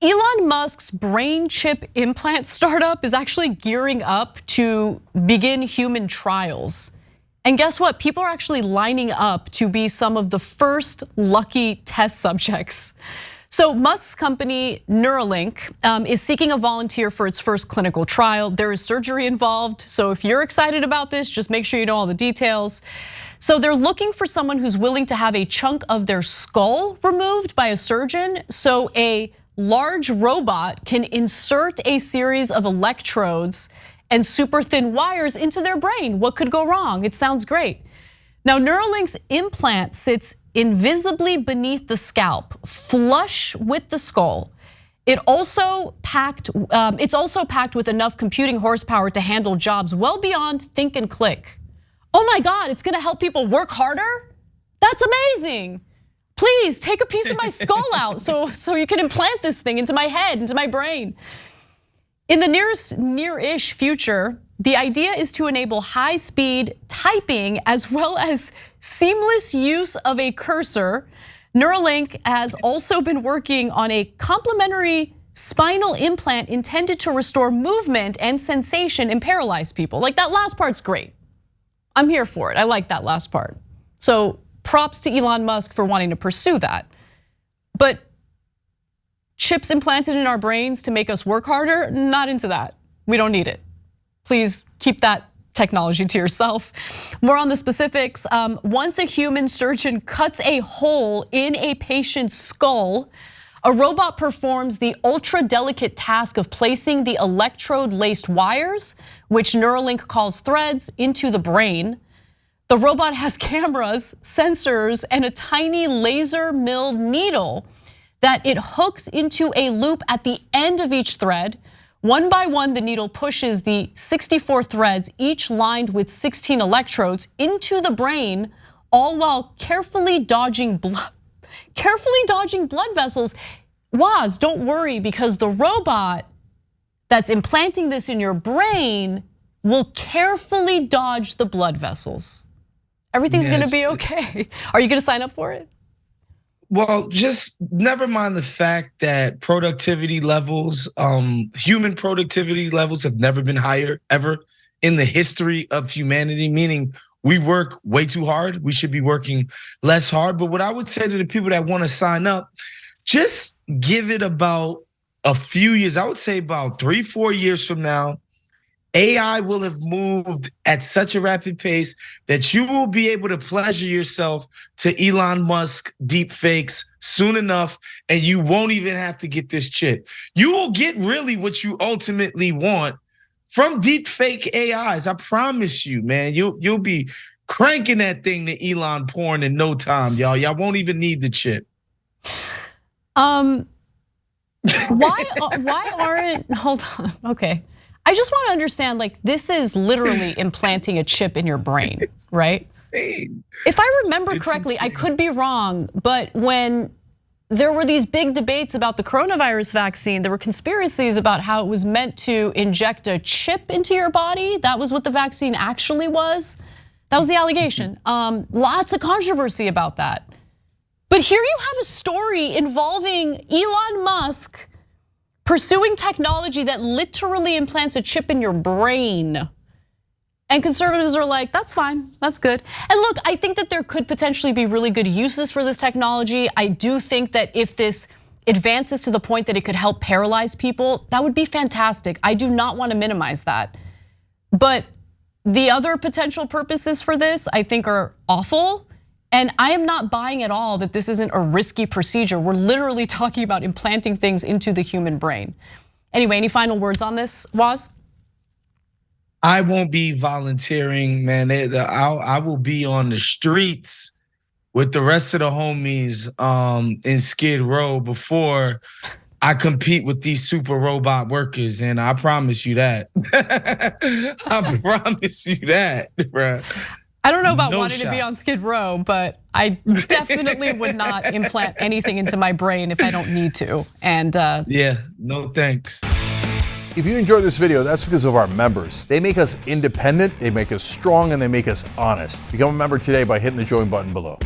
Elon Musk's brain chip implant startup is actually gearing up to begin human trials. And guess what? People are actually lining up to be some of the first lucky test subjects. So Musk's company, Neuralink, is seeking a volunteer for its first clinical trial. There is surgery involved, so if you're excited about this, just make sure you know all the details. So they're looking for someone who's willing to have a chunk of their skull removed by a surgeon, so a large robot can insert a series of electrodes and super thin wires into their brain. What could go wrong? It sounds great. Now, Neuralink's implant sits invisibly beneath the scalp, flush with the skull. It's also packed with enough computing horsepower to handle jobs well beyond think and click. Oh my God, it's gonna help people work harder? That's amazing. Please take a piece of my skull out so you can implant this thing into my head, into my brain. In the near-ish future, the idea is to enable high-speed typing as well as seamless use of a cursor. Neuralink has also been working on a complementary spinal implant intended to restore movement and sensation in paralyzed people. Like, that last part's great. I'm here for it. I like that last part. So props to Elon Musk for wanting to pursue that. But chips implanted in our brains to make us work harder, not into that. We don't need it. Please keep that technology to yourself. More on the specifics. Once a human surgeon cuts a hole in a patient's skull, a robot performs the ultra delicate task of placing the electrode laced wires, which Neuralink calls threads, into the brain. The robot has cameras, sensors, and a tiny laser milled needle that it hooks into a loop at the end of each thread. One by one, the needle pushes the 64 threads, each lined with 16 electrodes, into the brain, all while carefully dodging blood vessels. Woz, don't worry, because the robot that's implanting this in your brain will carefully dodge the blood vessels. Everything's gonna be okay. Are you gonna sign up for it? Well, just never mind the fact that productivity levels, human productivity levels have never been higher ever in the history of humanity, meaning we work way too hard. We should be working less hard. But what I would say to the people that want to sign up, just give it about a few years. I would say about 3-4 years from now, AI will have moved at such a rapid pace that you will be able to pleasure yourself to Elon Musk deep fakes soon enough, and you won't even have to get this chip. You will get really what you ultimately want from deep fake AIs. I promise you, man. You'll be cranking that thing to Elon porn in no time, y'all. Y'all won't even need the chip. Why aren't, hold on, okay. I just want to understand, like, this is literally implanting a chip in your brain, right? Insane. If I remember correctly, I could be wrong, but when there were these big debates about the coronavirus vaccine, there were conspiracies about how it was meant to inject a chip into your body. That was what the vaccine actually was. That was the allegation. Lots of controversy about that. But here you have a story involving Elon Musk pursuing technology that literally implants a chip in your brain. And conservatives are like, that's fine, that's good. And look, I think that there could potentially be really good uses for this technology. I do think that if this advances to the point that it could help paralyze people, that would be fantastic. I do not want to minimize that. But the other potential purposes for this, I think, are awful. And I am not buying at all that this isn't a risky procedure. We're literally talking about implanting things into the human brain. Anyway, any final words on this, Woz? I won't be volunteering, man. I will be on the streets with the rest of the homies in Skid Row before I compete with these super robot workers, and I promise you that. I promise you that, bro. I don't know about wanting to be on Skid Row, but I definitely would not implant anything into my brain if I don't need to. And yeah, no thanks. If you enjoyed this video, that's because of our members. They make us independent, they make us strong, and they make us honest. Become a member today by hitting the join button below.